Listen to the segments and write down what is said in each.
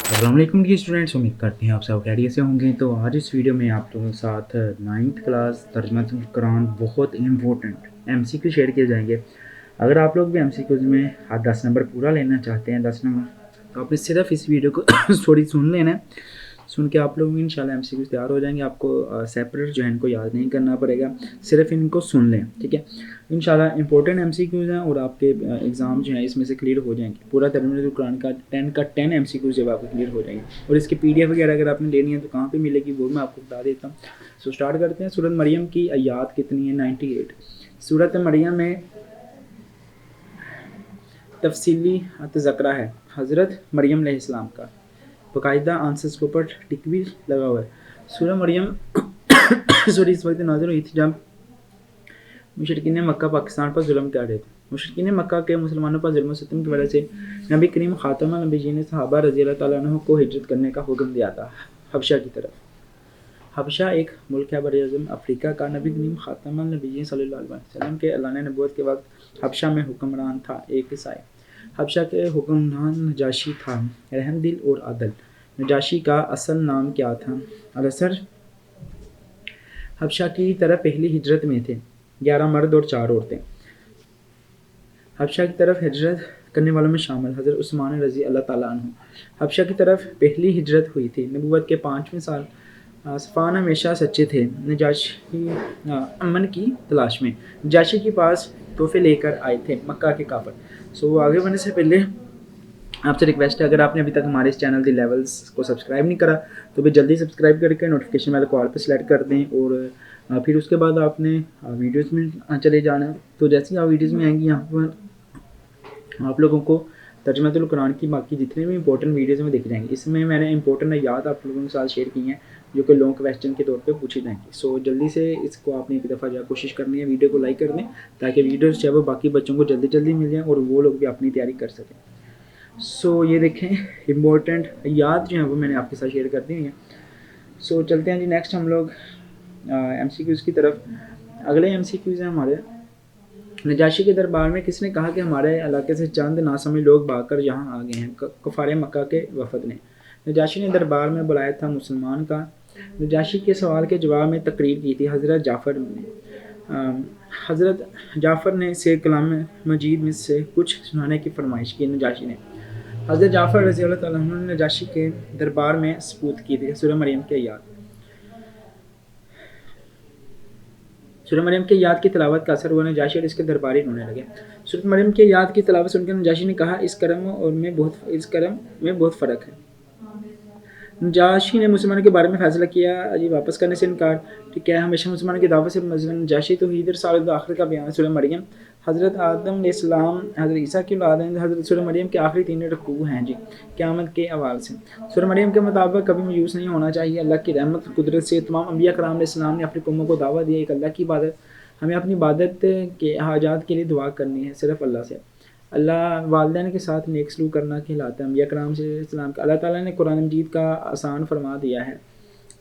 अस्सलाम वालेकुम dear students, उम्मीद करते हैं आप सब खैरियत से होंगे। तो आज इस वीडियो में आप लोगों के साथ 9th क्लास तर्जुमातुल कुरान बहुत इंपॉर्टेंट एमसीक्यू शेयर किए जाएंगे। अगर आप लोग भी एमसीक्यूज़ में 10 नंबर पूरा लेना चाहते हैं, 10 नंबर, तो आपने सिर्फ इस वीडियो को थोड़ी सुन लेना है। सुन के आप लोग इंशाल्लाह एमसीक्यूज़ तैयार हो जाएंगे। आपको सेपरेट जो है इनको याद नहीं करना पड़ेगा, सिर्फ इनको सुन लें, ठीक है। इंशाल्लाह इंपॉर्टेंट एमसीक्यूज़ हैं और आपके एग्ज़ाम जो हैं इसमें से क्लियर हो जाएंगे। पूरा तर्जुमातुल कुरान का 10 का 10 एमसीक्यूज़ जब आपको क्लियर हो जाएंगे। और इसकी पीडीएफ वगैरह अगर आपने लेनी है तो कहाँ पे मिलेगी वो मैं आपको बता देता हूँ। सो स्टार्ट करते हैं। सूरत मरियम की आयात कितनी है? 98। सूरत मरियम में तफसीली तज़करा है हज़रत मरियम अलैहिस्सलाम का, बाकायदा आंसर्स के ऊपर टिक भी लगा हुआ है। सूरह मरियम सॉरी इस वक्त नाज़िल हुई थी जब मुशरिकीन मक्का पाकिस्तान पर जुल्म कर रहे थे। मुशरिकीन मक्का के मुसलमानों पर जुल्म सितम की वजह से नबी करीम खातमुन नबिय्यीन ने सहाबा रज़ी अल्लाह तआला अन्हुम को हिजरत करने का हुक्म दिया था हबशा की तरफ। हबशा एक मुल्क है बरअज़म अफ्रीका का। नबी करीम खातमुन नबिय्यीन सल्लल्लाहु अलैहि वसल्लम के ऐलान नबूवत के वक्त हबशा में हुक्मरान था एक ईसाई। हबशा के हुक्मरान नजाशी था, रहमदिल और आदल। नजाशी का असल नाम क्या था? अलअसर हबशा की तरफ पहली हिजरत में थे 11 मर्द और 4 औरतें। हबशा की तरफ हिजरत करने वालों में शामिल हज़रत उस्मान रज़ी अल्लाह ताला अन्हु। हबशा की तरफ पहली हिजरत हुई थी नबूवत के 5वें साल। सफ़ान हमेशा सच्चे थे। नजाशी अमन की तलाश में नजाशी के पास तोहफे लेकर आए थे मक्का के काफिर। सो आगे बढ़ने से पहले आपसे रिक्वेस्ट है, अगर आपने अभी तक हमारे इस चैनल दी लेवल्स को सब्सक्राइब नहीं करा तो भी जल्दी सब्सक्राइब करके नोटिफिकेशन वाले कॉल पर सेलेक्ट कर दें। और फिर उसके बाद आपने वीडियोस में चले जाना। तो जैसे ही आप वीडियोस में आएंगी यहाँ पर आप लोगों को तर्जुमातुल कुरान की बाकी जितने भी इंपॉर्टेंट वीडियोस में दिख जाएंगे। इसमें मैंने इंपॉर्टेंट याद आप लोगों के साथ शेयर की हैं जो कि लॉन्ग क्वेश्चन के तौर पे पूछे जाएंगे। सो जल्दी से इसको आपने एक दफ़ा जो कोशिश करनी है, वीडियो को लाइक कर दें ताकि वीडियोस जो है वो बाकी बच्चों को जल्दी जल्दी मिल जाएँ और वो लोग भी अपनी तैयारी कर सकें। सो ये देखें इम्पोर्टेंट याद जो है वो मैंने आपके साथ शेयर कर दी है। सो चलते हैं जी नेक्स्ट हम लोग एमसीक्यूज़ की तरफ। अगले एमसीक्यूज़ हैं हमारे। नजाशी के दरबार में किसने कहा कि हमारे इलाके से चंद नासमझ लोग भागकर यहाँ आ गए हैं? कुफारे मक्का के वफद ने नजाशी ने दरबार में बुलाया था मुसलमान का। नजाशी के सवाल के जवाब में तकरीर की थी हज़रत जाफ़र ने। हज़रत जाफ़र ने से कलाम मजीद में से कुछ सुनाने की फरमाइश की। नजाशी ने हज़रत जाफ़र रज़ी अल्लाह तआला अन्हु ने नजाशी के दरबार में सबूत की थी। सूरह मरियम की आयत। सूरह मरियम की याद की तिलावत का असर हुआ नजाशी और इसके दरबारी रोने लगे। सूरह मरियम की याद की तिलावत सुनकर नजाशी ने कहा इस कर्म में बहुत फ़र्क है। नजाशी ने मुसलमानों के बारे में फ़ैसला किया जी वापस करने से इनकार। ठीक है, हमेशा मुसलमानों की दावत से नजाशी तो ईद साल आखिर का बयान। सूरह मरियम हज़रत आदम अलैहिस्सलाम हज़रत ईसा की औलाद हैं। हज़रत सूरह मरियम के आखिरी 3 रकू हैं जी क़यामत के हवाले से। सूरह मरियम के मुताबिक कभी मायूस नहीं होना चाहिए। अल्लाह की रहमत कुदरत से तमाम अंबिया कराम अलैहिस्सलाम ने अपनी कौमों को दावा दिया एक अल्लाह की इबादत। हमें अपनी इबादत के हाजात के लिए दुआ करनी है सिर्फ अल्लाह से। अल्लाह वालिदैन के साथ नेक सलूक करना कहलाता है। अंबिया कराम से सलाम का अल्लाह ताला ने कुरान मजीद का आसान फरमा दिया है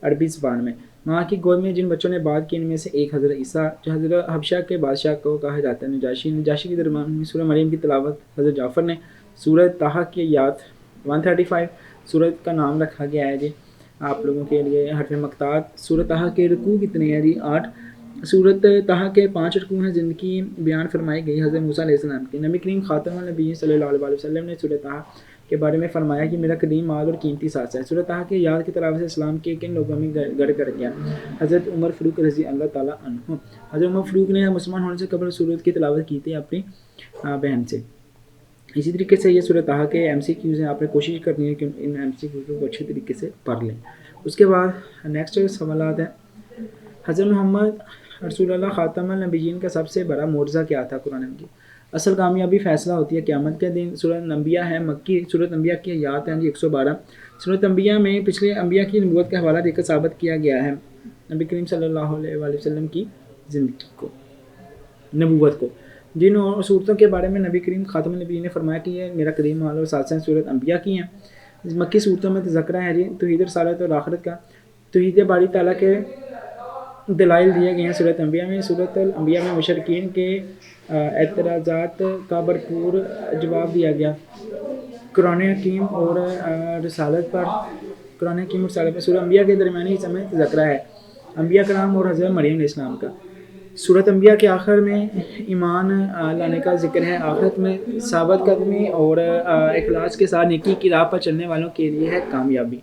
अरबी ज़बान में। माँ की गोद में जिन बच्चों ने बात की इनमें से एक हज़रत ईसा जो हज़रत हबशा के बादशाह को कहा जाता है। नजाशी के दरबार में सूरह मरियम की तिलावत हज़रत जाफ़र ने। सूरह ताहा की याद 135 सूरत का नाम रखा गया है जी आप लोगों के लिए हरफ मक़तात। सूरह ताहा के रुकू कितने हैं जी? 8। सूरत ताहा के 5 रुकू हैं। ज़िंदगी बयान फरमाई गई हज़रत मूसा अलैहिस्सलाम की। नबी करीम खातमुन नबिय्यीन सल्लल्लाहु अलैहि वसल्लम ने सूरह ताहा के बारे में फरमाया कि मेरा कदीम माल और कीमती साथ है। सूरह ताहा की याद की तिलावत से इस्लाम के किन लोगों में गढ़ कर गया? हज़रत उमर फ़ारूक रज़ी अल्लाह ताला अन्हु। हज़रत उमर फ़ारूक ने मुसलमान होने से कबल सूरत की तिलावत की थी अपनी बहन से। इसी तरीके से ये सूरह ताहा के एमसीक्यूज़ हैं। आपने कोशिश करनी है कि इन एमसीक्यूज़ को अच्छे तरीके से पढ़ लें। उसके बाद नेक्स्ट सवालात है हज़रत मोहम्मद रसूलुल्लाह खातमुन नबिय्यीन का सबसे बड़ा मोअज़ा क्या था? कुरान मजीद। असल कामयाबी फ़ैसला होती है क़यामत के दिन। सूरह अंबिया है मक्की। सूरह अंबिया की आयत हैं जी 112। सूरह अंबिया में पिछले अंबिया की नबूवत का हवाला देकर साबित किया गया है नबी करीम सल्लल्लाहु अलैहि वसल्लम की ज़िंदगी को, नबूवत को। जिन सूरतों के बारे में नबी करीम खातमुन नबिय्यीन ने फरमाया कि ये मेरा करीम माल और साथ सूरत अंबिया की हैं। मक्की सूरतों में तज़किरा है जी तौहीद रिसालत और आखिरत का। तौहीद बारी ताला के दलाइल दिए गए हैं सूरत अंबिया में। सूरत अंबिया में मुशरिकीन के एतराज़ात का भरपूर जवाब दिया गया। قرآن حکیم اور رسالت پر سورہ انبیاء کے درمیانی حصے میں تذکرہ ہے انبیاء کرام اور حضرت مریم علیہ السلام کا. سورۃ انبیاء کے آخر میں ایمان لانے کا ذکر ہے. آخرت میں ثابت قدمی اور اخلاص کے ساتھ نیکی کی راہ پر چلنے والوں کے لیے ہے کامیابی.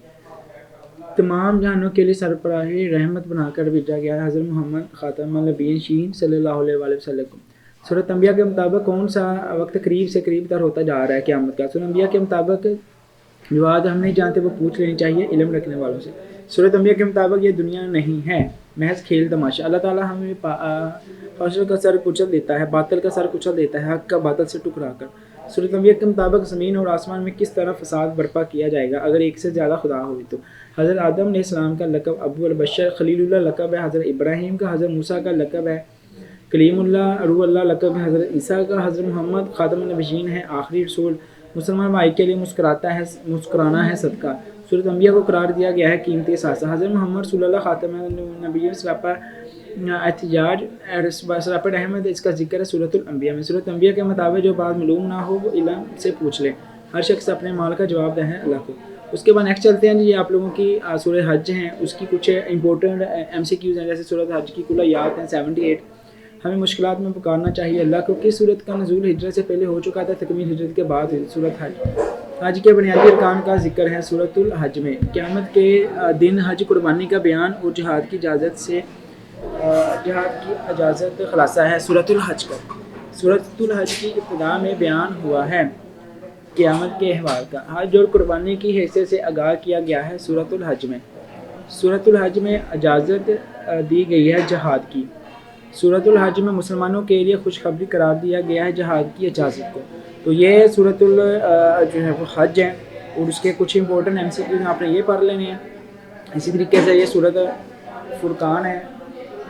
تمام جہانوں کے لیے سربراہ رحمت بنا کر بھیجا گیا ہے حضرت محمد خاتم النبیین شین صلی اللہ علیہ وآلہ وسلم. سورۃ انبیاء کے مطابق کون سا وقت قریب سے قریب تر ہوتا جا رہا ہے قیامت کا؟ سورۃ انبیاء کے مطابق جو بات ہم نہیں جانتے وہ پوچھ لینی چاہیے علم رکھنے والوں سے. سورۃ انبیاء کے مطابق یہ دنیا نہیں ہے محض کھیل تماشا. اللہ تعالیٰ ہمیں فاسق کا سر کچل دیتا ہے, باطل کا سر کچل دیتا ہے, حق کا باطل سے ٹکرا کر. سورۃ انبیاء کے مطابق زمین اور آسمان میں کس طرح فساد برپا کیا جائے گا اگر ایک سے زیادہ خدا ہوئی تو. حضرت آدم علیہ السلام کا لقب ابو البشر خلیل اللہ لقب ہے. حضرت ابراہیم کا حضرت موسیٰ کا لقب ہے کلیم اللہ روح اللہ لقب ہے. حضرت عیسیٰ کا حضرت محمد خاتم النبیین ہے آخری رسول. مسلمان بھائی کے لیے مسکرانا ہے صدقہ. سورۃ انبیاء کو قرار دیا گیا ہے قیمتی اثاثہ. حضرت محمد صلی اللہ خاتم النبیین سراپا احتجاج سراپا احمد اس کا ذکر ہے سورۃ الانبیاء میں. سورۃ انبیاء کے مطابق جو بات معلوم نہ ہو وہ علم سے پوچھ لے. ہر شخص اپنے مال کا جواب دے ہے اللہ کو. اس کے بعد نیکسٹ چلتے ہیں جی آپ لوگوں کی سورہ حج ہیں اس کی کچھ امپورٹنٹ MCQs ہیں. جیسے سورۃ حج کی کل آیات ہیں 78. ہمیں مشکلات میں پکارنا چاہیے اللہ کو. کس صورت کا نزول ہجرت سے پہلے ہو چکا تھا تکمیل ہجرت کے بعد ہوئی سورۃ حج. حج کے بنیادی ارکان کا ذکر ہے سورۃ الحج میں. قیامت کے دن حج قربانی کا بیان اور جہاد کی اجازت خلاصہ ہے سورۃ الحج کا. سورۃ الحج کی ابتدا میں بیان ہوا ہے قیامت کے احوال کا. حج اور قربانی کی حیثیت سے آگاہ کیا گیا ہے سورۃ الحج میں. سورۃ الحج میں اجازت دی گئی ہے جہاد کی. سورۃ الحج میں مسلمانوں کے لیے خوشخبری قرار دیا گیا ہے جہاد کی اجازت کو. تو یہ سورۃ جو ہے وہ حج ہے اور اس کے کچھ امپورٹنٹ MCQs آپ نے یہ پڑھ لینے ہیں. اسی طریقے سے یہ سورۃ فرقان ہے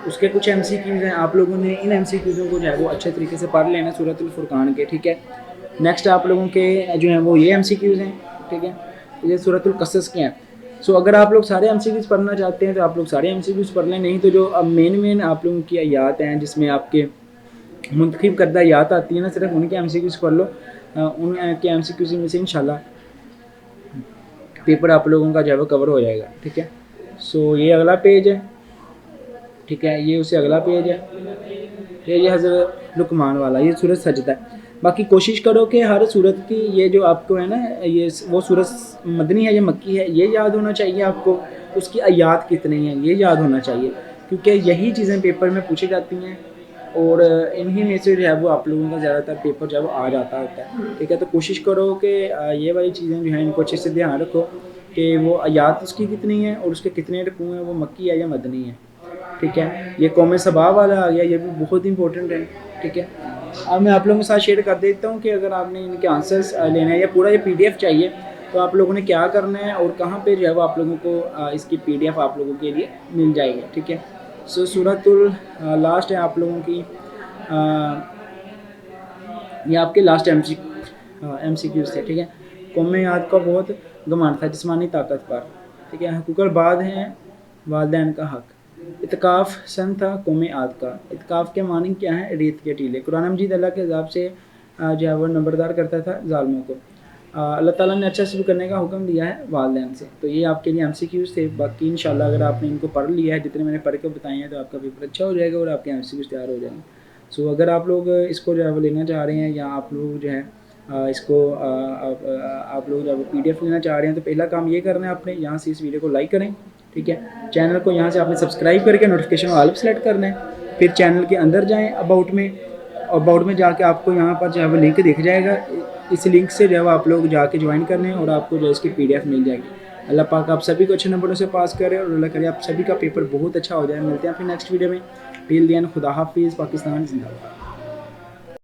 اس کے کچھ MCQs ہیں. آپ لوگوں نے ان MCQs کو جو ہے وہ اچھے طریقے سے پڑھ لینا سورۃ الفرقان کے. ٹھیک ہے. نیکسٹ آپ لوگوں کے جو ہیں وہ یہ MCQs ہیں. ٹھیک ہے. یہ سورۃ القصص کے ہیں. سو اگر آپ لوگ سارے MCQs پڑھنا چاہتے ہیں تو آپ لوگ سارے MCQs پڑھ لیں. نہیں تو جو مین آپ لوگوں کی آیات ہیں جس میں آپ کے منتخب کردہ آیات آتی ہیں نا صرف ان کے MCQs پڑھ لو. ان کے MCQs میں سے انشاءاللہ پیپر آپ لوگوں کا جو ہے وہ کور ہو جائے گا. ٹھیک ہے. سو یہ اگلا پیج ہے. ٹھیک ہے. یہ اسے اگلا پیج ہے. یہ حضرت لقمان والا یہ سورۃ سجدہ ہے. باقی کوشش کرو کہ ہر سورت کی یہ جو آپ کو ہے نا یہ وہ سورت مدنی ہے یا مکی ہے یہ یاد ہونا چاہیے آپ کو. اس کی آیات کتنی ہیں یہ یاد ہونا چاہیے کیونکہ یہی چیزیں پیپر میں پوچھی جاتی ہیں اور انہی میں سے جو ہے وہ آپ لوگوں کا زیادہ تر پیپر جو ہے وہ آ جاتا ہوتا ہے. ٹھیک ہے. تو کوشش کرو کہ یہ والی چیزیں جو ہیں ان کو اچھے سے دھیان رکھو کہ وہ آیات اس کی کتنی ہیں اور اس کے کتنے رکوع ہیں وہ مکی ہے یا مدنی ہے. ٹھیک ہے. یہ قوم سبا والا آ گیا یہ بھی بہت امپورٹنٹ ہے. ٹھیک ہے. اب میں آپ لوگوں کے ساتھ شیئر کر دیتا ہوں کہ اگر آپ نے ان کے آنسرس لینے ہیں یا پورا یہ PDF چاہیے تو آپ لوگوں نے کیا کرنا ہے اور کہاں پہ جو ہے وہ آپ لوگوں کو اس کی PDF آپ لوگوں کے لیے مل جائے گی. ٹھیک ہے. سو سورۃ لاسٹ ہے آپ لوگوں کی یہ آپ کے لاسٹ MCQs تھے. ٹھیک ہے. قوم عاد کا بہت گمان تھا جسمانی طاقت پر. ٹھیک ہے. حقوق البعد ہیں والدین کا حق. اتقاف سن تھا قوم عاد کا. اتقاف کے معنی کیا ہے؟ ریت کے ٹیلے. قرآن مجید اللہ کے عذاب سے جو ہے وہ نمبردار کرتا تھا ظالموں کو. اللہ تعالیٰ نے اچھا سلوک کرنے کا حکم دیا ہے والدین سے. تو یہ آپ کے لیے MCQs تھے. باقی انشاءاللہ اگر آپ نے ان کو پڑھ لیا ہے جتنے میں نے پڑھ کے بتائے ہیں تو آپ کا پیپر اچھا ہو جائے گا اور آپ کے MCQs تیار ہو جائیں گے. سو اگر آپ لوگ اس کو جو ہے وہ لینا چاہ رہے ہیں یا آپ لوگ جو ہے اس کو آپ لوگ جو ہے PDF لینا چاہ رہے ہیں تو پہلا کام یہ کرنا ہے آپ نے یہاں سے اس ویڈیو کو لائک کریں. ٹھیک ہے. چینل کو یہاں سے آپ نے سبسکرائب کر کے نوٹیفیکیشن آل پہ سلیکٹ کرنا ہے. پھر چینل کے اندر جائیں اباؤٹ میں جا کے آپ کو یہاں پر جو ہے وہ لنک دکھ جائے گا. اس لنک سے جو ہے وہ آپ لوگ جا کے جوائن کرنے اور آپ کو جو ہے اس کی PDF مل جائے گی. اللہ پاک آپ سبھی کو اچھے نمبروں سے پاس کرے اور اللہ کرے آپ سبھی کا پیپر بہت اچھا ہو جائے. ملتے ہیں پھر نیکسٹ ویڈیو میں. ٹل دین خدا حافظ. پاکستان زندہ باد.